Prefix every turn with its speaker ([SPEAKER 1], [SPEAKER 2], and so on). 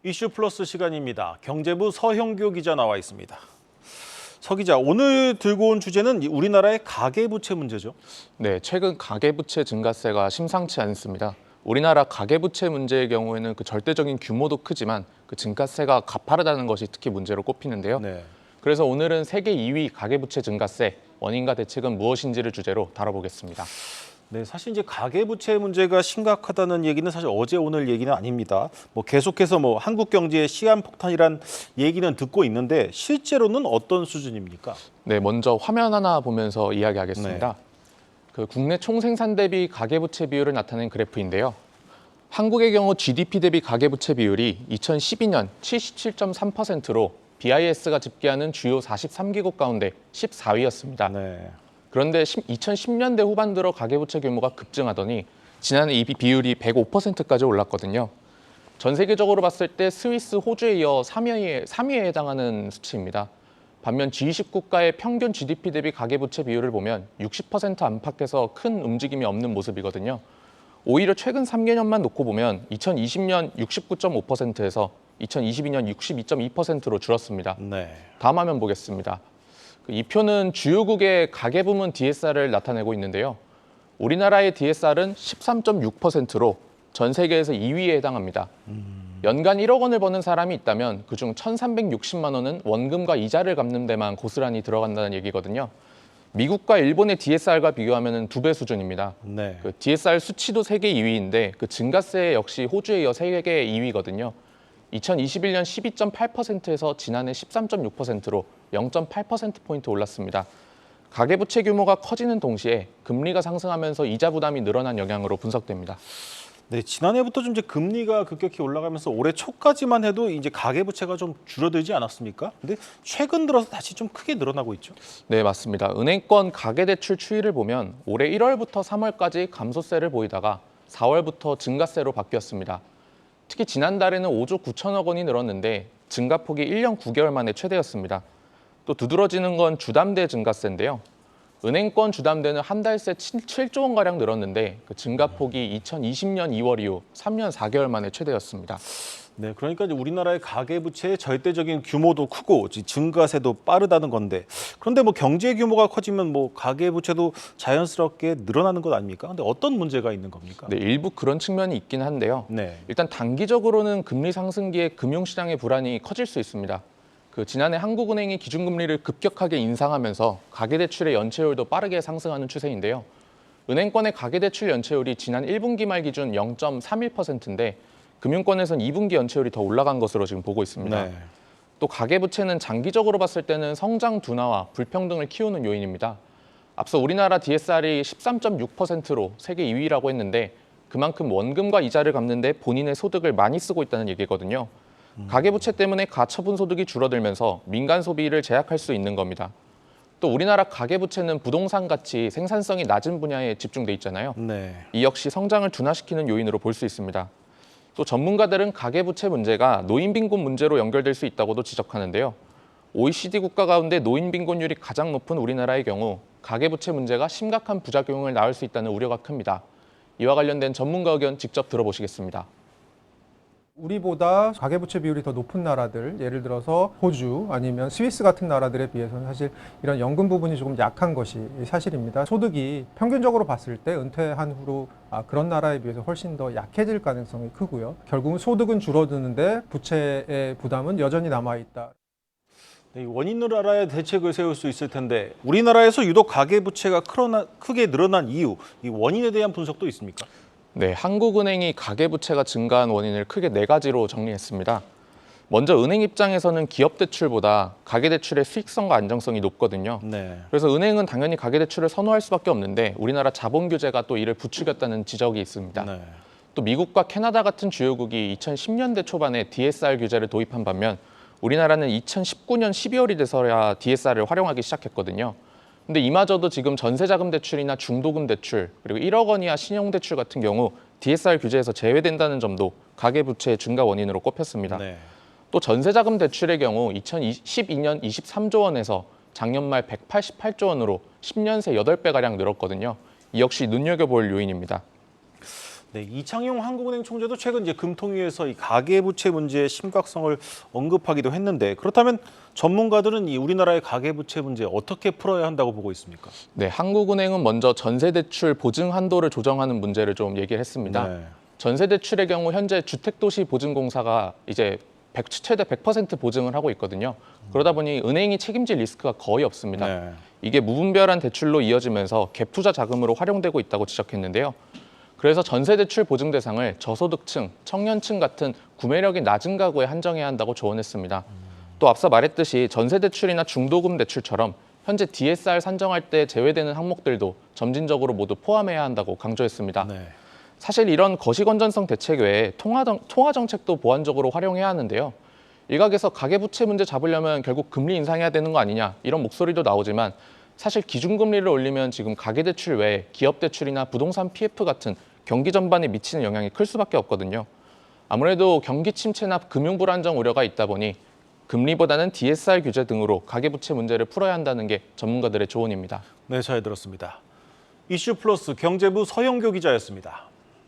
[SPEAKER 1] 이슈 플러스 시간입니다. 경제부 서형교 기자 나와 있습니다. 서 기자, 오늘 들고 온 주제는 우리나라의 가계부채 문제죠.
[SPEAKER 2] 네, 최근 가계부채 증가세가 심상치 않습니다. 우리나라 가계부채 문제의 경우에는 그 절대적인 규모도 크지만 그 증가세가 가파르다는 것이 특히 문제로 꼽히는데요.
[SPEAKER 1] 네.
[SPEAKER 2] 그래서 오늘은 세계 2위 가계부채 증가세, 원인과 대책은 무엇인지를 주제로 다뤄보겠습니다.
[SPEAKER 1] 네, 사실 이제 가계부채 문제가 심각하다는 얘기는 사실 어제 오늘 얘기는 아닙니다. 계속해서 한국 경제의 시한폭탄이란 얘기는 듣고 있는데 실제로는 어떤 수준입니까?
[SPEAKER 2] 네, 먼저 화면 하나 보면서 이야기하겠습니다.
[SPEAKER 1] 네.
[SPEAKER 2] 그 국내 총생산 대비 가계부채 비율을 나타낸 그래프인데요. 한국의 경우 GDP 대비 가계부채 비율이 2012년 77.3%로 BIS가 집계하는 주요 43개국 가운데 14위였습니다.
[SPEAKER 1] 네.
[SPEAKER 2] 그런데 2010년대 후반 들어 가계부채 규모가 급증하더니 지난해 이 비율이 105%까지 올랐거든요. 전 세계적으로 봤을 때 스위스, 호주에 이어 3위에 해당하는 수치입니다. 반면 G20 국가의 평균 GDP 대비 가계부채 비율을 보면 60% 안팎에서 큰 움직임이 없는 모습이거든요. 오히려 최근 3개년만 놓고 보면 2020년 69.5%에서 2022년 62.2%로 줄었습니다.
[SPEAKER 1] 네.
[SPEAKER 2] 다음 화면 보겠습니다. 이 표는 주요국의 가계부문 DSR을 나타내고 있는데요. 우리나라의 DSR은 13.6%로 전 세계에서 2위에 해당합니다. 연간 1억 원을 버는 사람이 있다면 그중 1,360만 원은 원금과 이자를 갚는 데만 고스란히 들어간다는 얘기거든요. 미국과 일본의 DSR과 비교하면 2배 수준입니다.
[SPEAKER 1] 네.
[SPEAKER 2] 그 DSR 수치도 세계 2위인데 그 증가세 역시 호주에 이어 세계 2위거든요. 2021년 12.8%에서 지난해 13.6%로 0.8%포인트 올랐습니다. 가계부채 규모가 커지는 동시에 금리가 상승하면서 이자 부담이 늘어난 영향으로 분석됩니다.
[SPEAKER 1] 네, 지난해부터 좀 이제 금리가 급격히 올라가면서 올해 초까지만 해도 이제 가계부채가 좀 줄어들지 않았습니까? 근데 최근 들어서 다시 좀 크게 늘어나고 있죠.
[SPEAKER 2] 네, 맞습니다. 은행권 가계대출 추이를 보면 올해 1월부터 3월까지 감소세를 보이다가 4월부터 증가세로 바뀌었습니다. 특히 지난달에는 5조 9천억 원이 늘었는데 증가폭이 1년 9개월 만에 최대였습니다. 또 두드러지는 건 주담대 증가세인데요. 은행권 주담대는 한 달 새 7조 원가량 늘었는데 그 증가폭이 2020년 2월 이후 3년 4개월 만에 최대였습니다.
[SPEAKER 1] 네, 그러니까 이제 우리나라의 가계부채의 절대적인 규모도 크고 증가세도 빠르다는 건데, 그런데 경제 규모가 커지면 가계부채도 자연스럽게 늘어나는 것 아닙니까? 근데 어떤 문제가 있는 겁니까?
[SPEAKER 2] 네, 일부 그런 측면이 있긴 한데요.
[SPEAKER 1] 네.
[SPEAKER 2] 일단 단기적으로는 금리 상승기에 금융시장의 불안이 커질 수 있습니다. 지난해 한국은행이 기준금리를 급격하게 인상하면서 가계대출의 연체율도 빠르게 상승하는 추세인데요. 은행권의 가계대출 연체율이 지난 1분기 말 기준 0.31%인데 금융권에선 2분기 연체율이 더 올라간 것으로 지금 보고 있습니다.
[SPEAKER 1] 네.
[SPEAKER 2] 또 가계부채는 장기적으로 봤을 때는 성장 둔화와 불평등을 키우는 요인입니다. 앞서 우리나라 DSR이 13.6%로 세계 2위라고 했는데 그만큼 원금과 이자를 갚는데 본인의 소득을 많이 쓰고 있다는 얘기거든요. 가계부채 때문에 가처분 소득이 줄어들면서 민간 소비를 제약할 수 있는 겁니다. 또 우리나라 가계부채는 부동산 가치 생산성이 낮은 분야에 집중돼 있잖아요.
[SPEAKER 1] 네.
[SPEAKER 2] 이 역시 성장을 둔화시키는 요인으로 볼 수 있습니다. 또 전문가들은 가계부채 문제가 노인빈곤 문제로 연결될 수 있다고도 지적하는데요. OECD 국가 가운데 노인빈곤율이 가장 높은 우리나라의 경우 가계부채 문제가 심각한 부작용을 낳을 수 있다는 우려가 큽니다. 이와 관련된 전문가 의견 직접 들어보시겠습니다.
[SPEAKER 3] 우리보다 가계부채 비율이 더 높은 나라들, 예를 들어서 호주 아니면 스위스 같은 나라들에 비해서는 사실 이런 연금 부분이 조금 약한 것이 사실입니다. 소득이 평균적으로 봤을 때 은퇴한 후로 그런 나라에 비해서 훨씬 더 약해질 가능성이 크고요. 결국은 소득은 줄어드는데 부채의 부담은 여전히 남아있다.
[SPEAKER 1] 네, 원인을 알아야 대책을 세울 수 있을 텐데 우리나라에서 유독 가계부채가 크게 늘어난 이유, 이 원인에 대한 분석도 있습니까?
[SPEAKER 2] 네, 한국은행이 가계부채가 증가한 원인을 크게 4가지로 정리했습니다. 먼저 은행 입장에서는 기업 대출보다 가계대출의 수익성과 안정성이 높거든요.
[SPEAKER 1] 네.
[SPEAKER 2] 그래서 은행은 당연히 가계대출을 선호할 수밖에 없는데 우리나라 자본 규제가 또 이를 부추겼다는 지적이 있습니다.
[SPEAKER 1] 네.
[SPEAKER 2] 또 미국과 캐나다 같은 주요국이 2010년대 초반에 DSR 규제를 도입한 반면 우리나라는 2019년 12월이 돼서야 DSR을 활용하기 시작했거든요. 근데 이마저도 지금 전세자금 대출이나 중도금 대출 그리고 1억 원 이하 신용대출 같은 경우 DSR 규제에서 제외된다는 점도 가계부채 증가 원인으로 꼽혔습니다.
[SPEAKER 1] 네.
[SPEAKER 2] 또 전세자금 대출의 경우 2012년 23조 원에서 작년 말 188조 원으로 10년 새 8배가량 늘었거든요. 이 역시 눈여겨볼 요인입니다.
[SPEAKER 1] 네, 이창용 한국은행 총재도 최근 이제 금통위에서 이 가계부채 문제의 심각성을 언급하기도 했는데 그렇다면 전문가들은 이 우리나라의 가계부채 문제 어떻게 풀어야 한다고 보고 있습니까?
[SPEAKER 2] 네, 한국은행은 먼저 전세대출 보증 한도를 조정하는 문제를 좀 얘기를 했습니다.
[SPEAKER 1] 네.
[SPEAKER 2] 전세대출의 경우 현재 주택도시보증공사가 이제 최대 100% 보증을 하고 있거든요. 그러다 보니 은행이 책임질 리스크가 거의 없습니다.
[SPEAKER 1] 네.
[SPEAKER 2] 이게 무분별한 대출로 이어지면서 갭 투자 자금으로 활용되고 있다고 지적했는데요. 그래서 전세대출 보증 대상을 저소득층, 청년층 같은 구매력이 낮은 가구에 한정해야 한다고 조언했습니다. 또 앞서 말했듯이 전세대출이나 중도금 대출처럼 현재 DSR 산정할 때 제외되는 항목들도 점진적으로 모두 포함해야 한다고 강조했습니다.
[SPEAKER 1] 네.
[SPEAKER 2] 사실 이런 거시건전성 대책 외에 통화 정책도 보완적으로 활용해야 하는데요. 일각에서 가계부채 문제 잡으려면 결국 금리 인상해야 되는 거 아니냐 이런 목소리도 나오지만 사실 기준금리를 올리면 지금 가계대출 외에 기업대출이나 부동산 PF 같은 경기 전반에 미치는 영향이 클 수밖에 없거든요. 아무래도 경기 침체나 금융 불안정 우려가 있다 보니 금리보다는 DSR 규제 등으로 가계부채 문제를 풀어야 한다는 게 전문가들의 조언입니다.
[SPEAKER 1] 네, 잘 들었습니다. 이슈 플러스 경제부 서영교 기자였습니다.